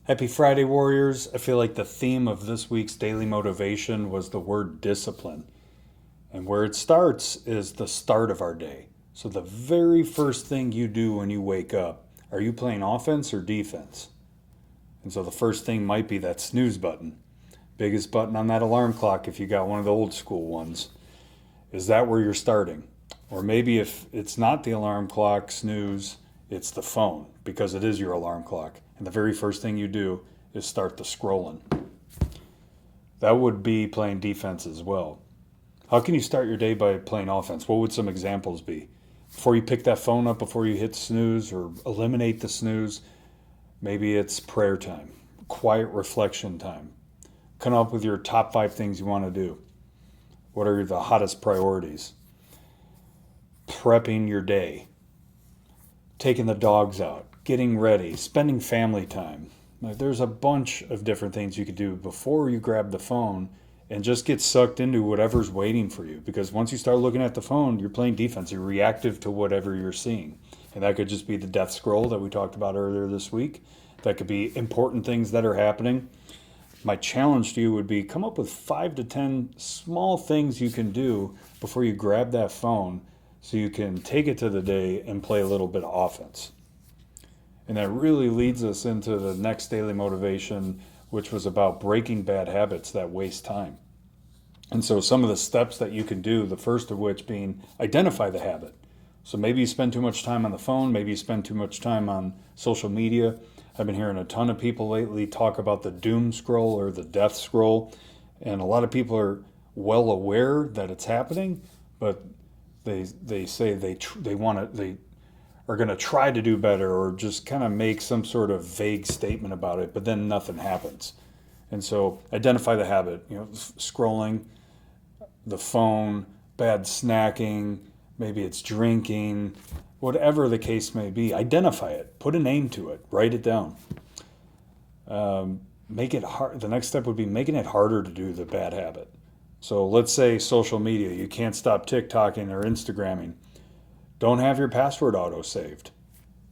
Happy Friday, Warriors. I feel like the theme of this week's daily motivation was the word discipline. And where it starts is the start of our day. So, the very first thing you do when you wake up, are you playing offense or defense? And so, the first thing might be that snooze button. Biggest button on that alarm clock if you got one of the old school ones. Is that where you're starting? Or maybe if it's not the alarm clock snooze, it's the phone because it is your alarm clock. And the very first thing you do is start the scrolling. That would be playing defense as well. How can you start your day by playing offense? What would some examples be? Before you pick that phone up, before you hit snooze or eliminate the snooze, maybe it's prayer time, quiet reflection time. Come up with your top 5 things you want to do. What are the hottest priorities? Prepping your day, taking the dogs out, getting ready, spending family time. Like, there's a bunch of different things you could do before you grab the phone and just get sucked into whatever's waiting for you. Because once you start looking at the phone, you're playing defense. You're reactive to whatever you're seeing. And that could just be the death scroll that we talked about earlier this week. That could be important things that are happening. My challenge to you would be come up with 5 to 10 small things you can do before you grab that phone so you can take it to the day and play a little bit of offense. And that really leads us into the next daily motivation, which was about breaking bad habits that waste time. And so some of the steps that you can do, the first of which being identify the habit. So maybe you spend too much time on the phone, maybe you spend too much time on social media. I've been hearing a ton of people lately talk about the doom scroll or the death scroll, and a lot of people are well aware that it's happening, but they say they are going to try to do better or just kind of make some sort of vague statement about it, but then nothing happens. And so identify the habit, scrolling, the phone, bad snacking, maybe it's drinking, whatever the case may be. Identify it, put a name to it, write it down. Make it hard. The next step would be making it harder to do the bad habit. So let's say social media, you can't stop TikToking or Instagramming. Don't have your password auto saved.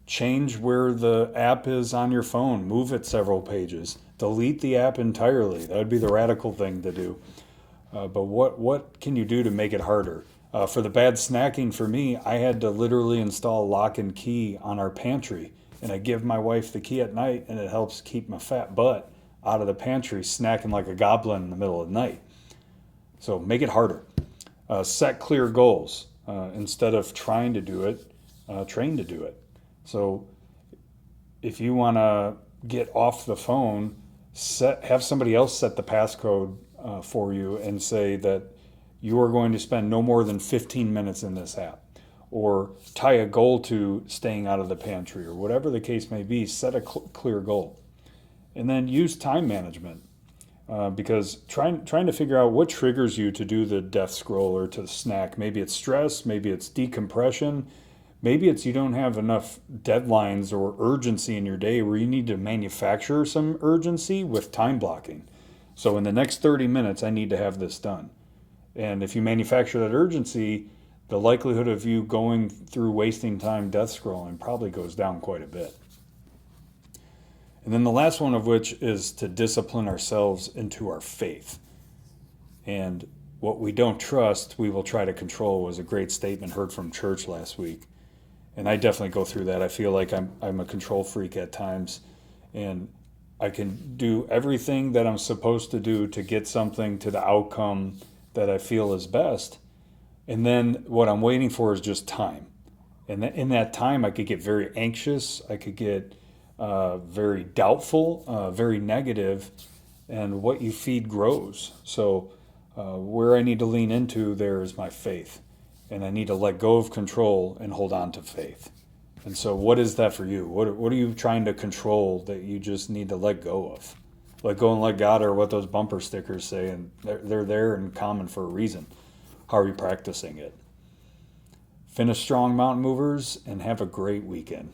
Change where the app is on your phone. Move it several pages. Delete the app entirely. That would be the radical thing to do. But what can you do to make it harder? For the bad snacking, for me, I had to literally install lock and key on our pantry. And I give my wife the key at night, and it helps keep my fat butt out of the pantry, snacking like a goblin in the middle of the night. So make it harder. Set clear goals. Instead of trying to do it, train to do it. So if you want to get off the phone, have somebody else set the passcode for you and say that you are going to spend no more than 15 minutes in this app, or tie a goal to staying out of the pantry, or whatever the case may be. Set a clear goal, and then use time management. Because trying to figure out what triggers you to do the death scroll or to snack. Maybe it's stress, maybe it's decompression, maybe it's you don't have enough deadlines or urgency in your day where you need to manufacture some urgency with time blocking. So in the next 30 minutes, I need to have this done. And if you manufacture that urgency, the likelihood of you going through wasting time death scrolling probably goes down quite a bit. And then the last one of which is to discipline ourselves into our faith. And what we don't trust, we will try to control was a great statement heard from church last week. And I definitely go through that. I feel like I'm a control freak at times. And I can do everything that I'm supposed to do to get something to the outcome that I feel is best. And then what I'm waiting for is just time. And in that time, I could get very anxious. I could get very doubtful, very negative, and what you feed grows. So where I need to lean into there is my faith, and I need to let go of control and hold on to faith. And so what is that for you? What are you trying to control that you just need to let go of? Let go and let God are what those bumper stickers say, and they're there and common for a reason. How are you practicing it? Finish strong, mountain movers, and have a great weekend.